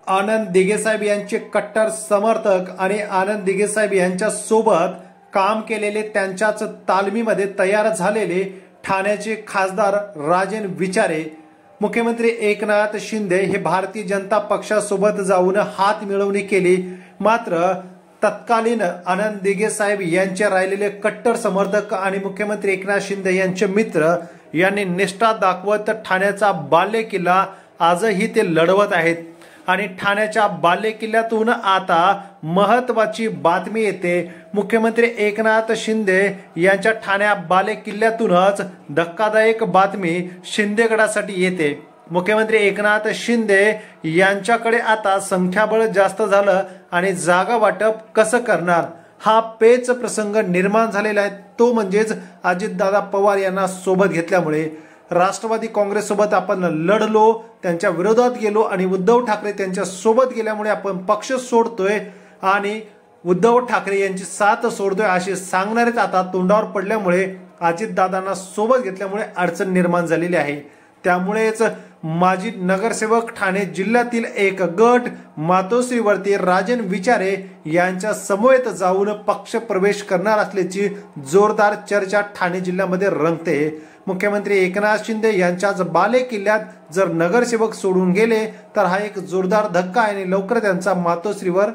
आनंद दिघेसाहेब यांचे कट्टर समर्थक आणि आनंद दिघेसाहेब यांच्या सोबत काम केलेले त्यांच्याच तालमीमध्ये तयार झालेले ठाण्याचे खासदार राजन विचारे मुख्यमंत्री एकनाथ शिंदे हे भारतीय जनता पक्षासोबत जाऊन हात मिळवणी केली। मात्र तत्कालीन आनंद दिघेसाहेब यांचे राहिलेले कट्टर समर्थक आणि मुख्यमंत्री एकनाथ शिंदे यांचे मित्र यांनी निष्ठा दाखवत ठाण्याचा बालेकिल्ला आजही ते लढवत आहेत। आणि ठाण्याच्या बालेकिल्ल्यातून आता महत्त्वाची बातमी येते। मुख्यमंत्री एकनाथ शिंदे यांच्या ठाण्या बालेकिल्ल्यातूनच धक्कादायक बातमी शिंदेगडासाठी येते। मुख्यमंत्री एकनाथ शिंदे यांच्याकडे आता संख्याबळ जास्त झालं आणि जागा वाटप कसं करणार हा पेच प्रसंग निर्माण झालेला आहे। तो म्हणजेच अजितदादा पवार यांना सोबत घेतल्यामुळे राष्ट्रवादी काँग्रेस सोबत आपण लढलो, त्यांच्या विरोधात गेलो आणि उद्धव ठाकरे त्यांच्या सोबत गेल्यामुळे आपण पक्ष सोडतोय आणि उद्धव ठाकरे यांची साथ सोडतोय असे सांगणारेच आता तोंडावर पडल्यामुळे अजितदादांना सोबत घेतल्यामुळे अडचण निर्माण झालेली आहे। त्यामुळेच माजी नगरसेवक ठाणे जिल्ह्यातील एक गट मातोश्रीवरती राजन विचारे यांच्या समवेत जाऊन पक्ष प्रवेश करणार असल्याची जोरदार चर्चा ठाणे जिल्ह्यामध्ये रंगते। मुख्यमंत्री एकनाथ शिंदे यांच्याच बालेकिल्ल्यात जर नगरसेवक सोडून गेले तर हा एक जोरदार धक्का आहे आणि लवकर त्यांचा मातोश्रीवर